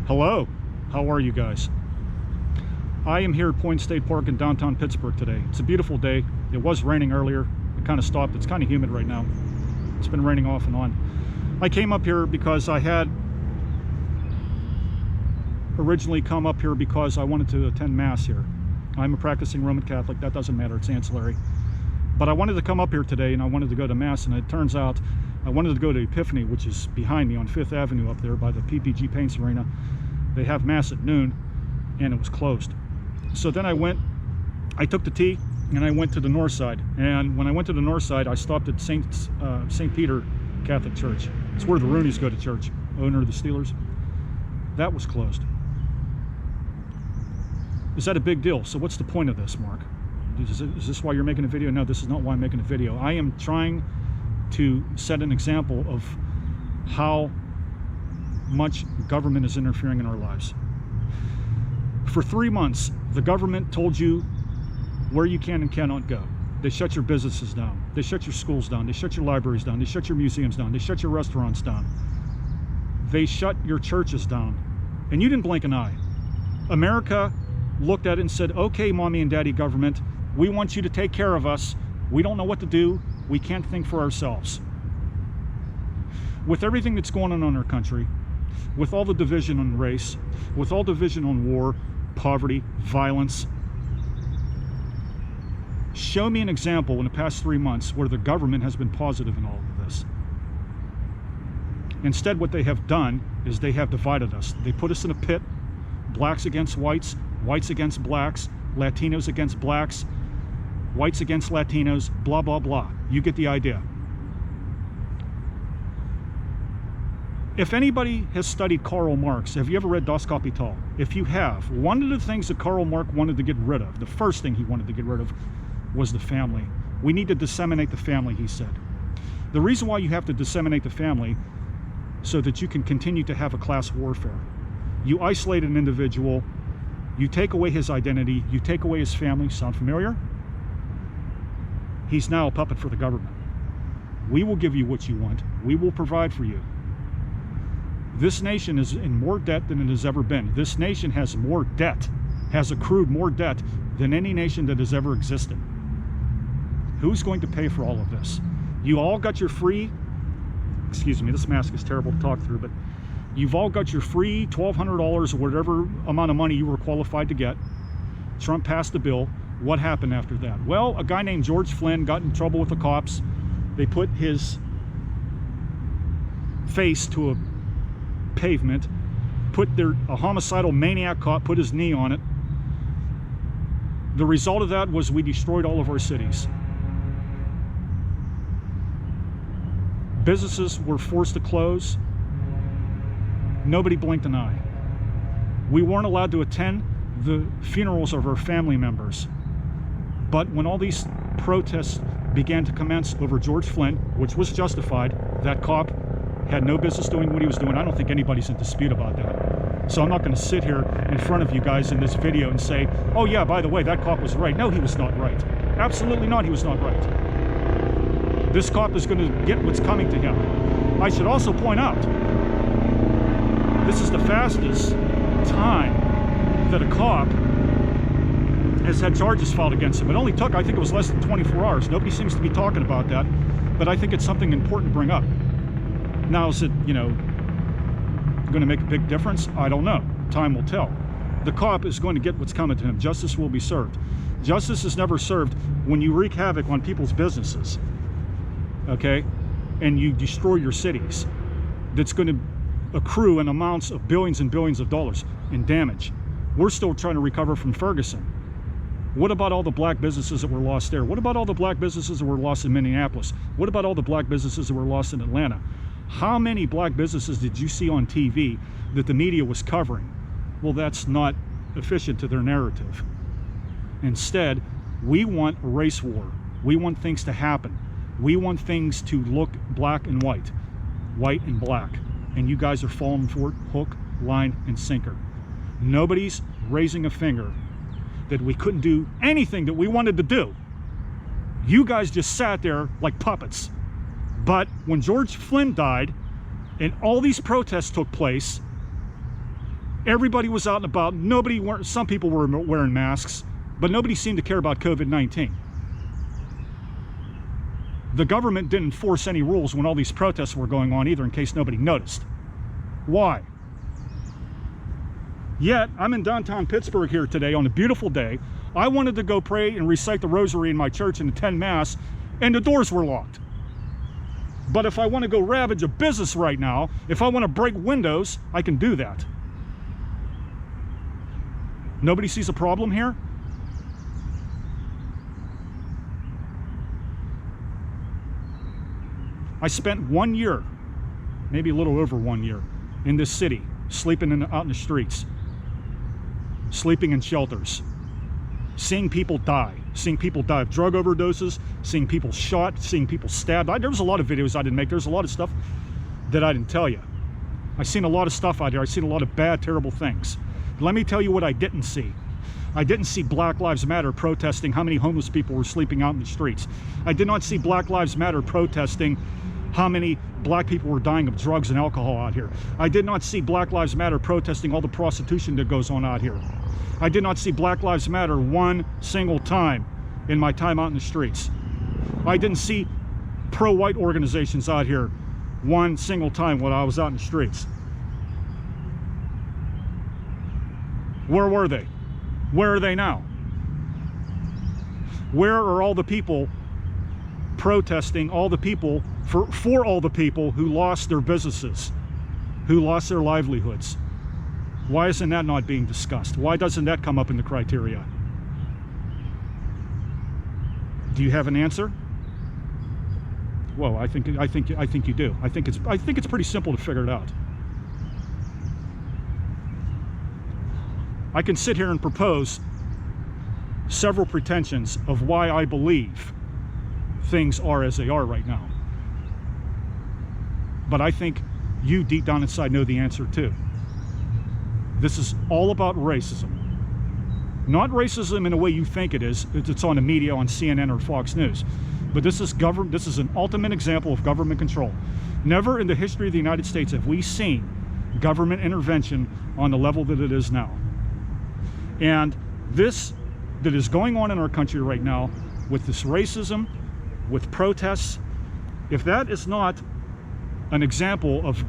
Hello, how are you guys? I am here at Point State Park in downtown Pittsburgh today. It's a beautiful day. It was raining earlier. It kind of stopped. It's kind of humid right now. It's been raining off and on. I came up here because I had originally come up here because I wanted to attend Mass here. I'm a practicing Roman Catholic. That doesn't matter. It's ancillary. But I wanted to come up here today and I wanted to go to Mass, and it turns out I wanted to go to Epiphany, which is behind me on 5th Avenue up there by the PPG Paints Arena. They have Mass at noon and it was closed. So then I took the T and I went to the north side. And when I went to the north side, I stopped at St. Peter Catholic Church. It's where the Rooneys go to church, owner of the Steelers. That was closed. Is that a big deal? So what's the point of this, Mark? Is this why you're making a video? No, this is not why I'm making a video. I am trying to set an example of how much government is interfering in our lives. For 3 months, the government told you where you can and cannot go. They shut your businesses down. They shut your schools down. They shut your libraries down. They shut your museums down. They shut your restaurants down. They shut your churches down. And you didn't blink an eye. America looked at it and said, okay, mommy and daddy government, we want you to take care of us. We don't know what to do. We can't think for ourselves. With everything that's going on in our country, with all the division on race, with all division on war, poverty, violence, show me an example in the past 3 months where the government has been positive in all of this. Instead, what they have done is they have divided us. They put us in a pit, blacks against whites, whites against blacks, Latinos against blacks, whites against Latinos, blah, blah, blah. You get the idea. If anybody has studied Karl Marx, have you ever read Das Kapital? If you have, one of the things that Karl Marx wanted to get rid of, the first thing he wanted to get rid of, was the family. We need to disseminate the family, he said. The reason why you have to disseminate the family so that you can continue to have a class warfare. You isolate an individual, you take away his identity, you take away his family. Sound familiar? He's now a puppet for the government. We will give you what you want. We will provide for you. This nation is in more debt than it has ever been. This nation has more debt, has accrued more debt than any nation that has ever existed. Who's going to pay for all of this? You all got your free, excuse me, this mask is terrible to talk through, but you've all got your free $1,200 or whatever amount of money you were qualified to get. Trump passed the bill. What happened after that? Well, a guy named George Flynn got in trouble with the cops. They put his face to a pavement, put a homicidal maniac cop, put his knee on it. The result of that was we destroyed all of our cities. Businesses were forced to close. Nobody blinked an eye. We weren't allowed to attend the funerals of our family members. But when all these protests began to commence over George Flynn, which was justified, that cop had no business doing what he was doing. I don't think anybody's in dispute about that. So I'm not going to sit here in front of you guys in this video and say, oh yeah, by the way, that cop was right. No, he was not right. Absolutely not, he was not right. This cop is going to get what's coming to him. I should also point out, this is the fastest time that a cop has had charges filed against him. It only took, I think it was less than 24 hours. Nobody seems to be talking about that, but I think it's something important to bring up. Now, is it, going to make a big difference? I don't know. Time will tell. The cop is going to get what's coming to him. Justice will be served. Justice is never served when you wreak havoc on people's businesses, okay? And you destroy your cities. That's going to accrue in amounts of billions and billions of dollars in damage. We're still trying to recover from Ferguson. What about all the black businesses that were lost there? What about all the black businesses that were lost in Minneapolis? What about all the black businesses that were lost in Atlanta? How many black businesses did you see on TV that the media was covering? Well, that's not efficient to their narrative. Instead, we want a race war. We want things to happen. We want things to look black and white and black. And you guys are falling for it, hook, line, and sinker. Nobody's raising a finger that we couldn't do anything that we wanted to do. You guys just sat there like puppets. But when George Flynn died and all these protests took place, Everybody was out and about. Some people were wearing masks, but nobody seemed to care about COVID-19. The government didn't enforce any rules when all these protests were going on either, in case nobody noticed. Why? Yet, I'm in downtown Pittsburgh here today on a beautiful day. I wanted to go pray and recite the rosary in my church and attend Mass, and the doors were locked. But if I want to go ravage a business right now, if I want to break windows, I can do that. Nobody sees a problem here? I spent 1 year, maybe a little over 1 year, in this city, sleeping out in the streets, sleeping in shelters, seeing people die of drug overdoses, seeing people shot, seeing people stabbed. There was a lot of videos I didn't make. There's a lot of stuff that I didn't tell you. I've seen a lot of stuff out here. I've seen a lot of bad, terrible things. Let me tell you what I didn't see. I didn't see Black Lives Matter protesting how many homeless people were sleeping out in the streets. I did not see Black Lives Matter protesting how many black people were dying of drugs and alcohol out here. I did not see Black Lives Matter protesting all the prostitution that goes on out here. I did not see Black Lives Matter one single time in my time out in the streets. I didn't see pro-white organizations out here one single time when I was out in the streets. Where were they? Where are they now? Where are all the people protesting, all the people, for all the people who lost their businesses, who lost their livelihoods? Why isn't that not being discussed? Why doesn't that come up in the criteria? Do you have an answer? Well, I think you do. I think it's pretty simple to figure it out. I can sit here and propose several pretensions of why I believe things are as they are right now. But I think you deep down inside know the answer too. This is all about racism. Not racism in a way you think it is. It's on the media, on CNN or Fox News. But this is an ultimate example of government control. Never in the history of the United States have we seen government intervention on the level that it is now. And this that is going on in our country right now with this racism, with protests, if that is not an example of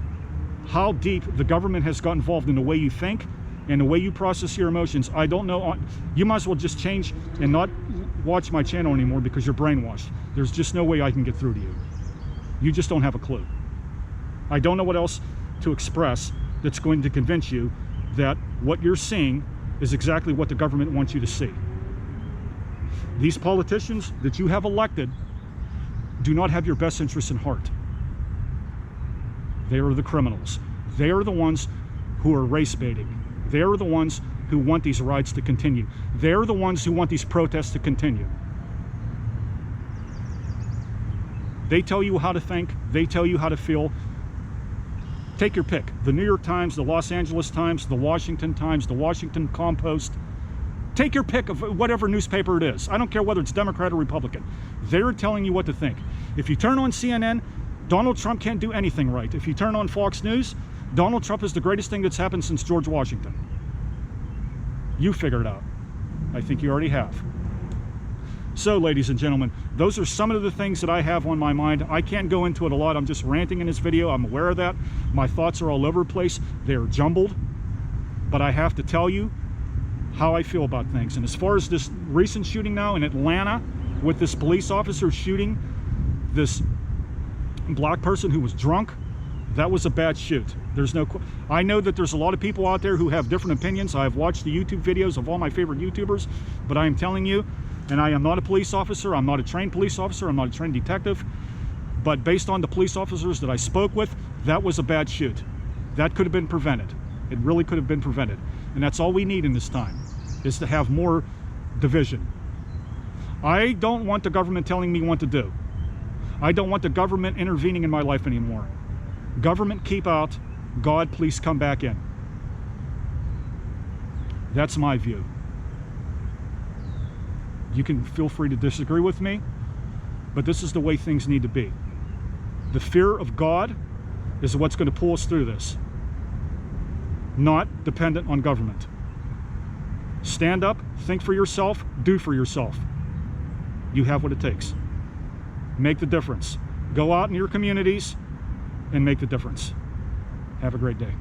how deep the government has got involved in the way you think and the way you process your emotions, I don't know. You might as well just change and not watch my channel anymore because you're brainwashed. There's just no way I can get through to you. You just don't have a clue. I don't know what else to express that's going to convince you that what you're seeing is exactly what the government wants you to see. These politicians that you have elected do not have your best interests in heart. They are the criminals. They are the ones who are race baiting. They are the ones who want these riots to continue. They are the ones who want these protests to continue. They tell you how to think. They tell you how to feel. Take your pick. The New York Times, the Los Angeles Times, the Washington Times, the Washington Compost. Take your pick of whatever newspaper it is. I don't care whether it's Democrat or Republican. They're telling you what to think. If you turn on CNN, Donald Trump can't do anything right. If you turn on Fox News, Donald Trump is the greatest thing that's happened since George Washington. You figure it out. I think you already have. So, ladies and gentlemen, those are some of the things that I have on my mind. I can't go into it a lot. I'm just ranting in this video. I'm aware of that. My thoughts are all over the place. They're jumbled. But I have to tell you how I feel about things. And as far as this recent shooting now in Atlanta with this police officer shooting this black person who was drunk, that was a bad shoot. I know that there's a lot of people out there who have different opinions. I have watched the YouTube videos of all my favorite YouTubers, but I am telling you, and I am not a police officer, I'm not a trained police officer, I'm not a trained detective, but based on the police officers that I spoke with, that was a bad shoot. That could have been prevented. It really could have been prevented. And that's all we need in this time, is to have more division. I don't want the government telling me what to do. I don't want the government intervening in my life anymore. Government, keep out. God, please come back in. That's my view. You can feel free to disagree with me, but this is the way things need to be. The fear of God is what's going to pull us through this. not dependent on government. Stand up, think for yourself, do for yourself. You have what it takes. Make the difference. Go out in your communities and make the difference. Have a great day.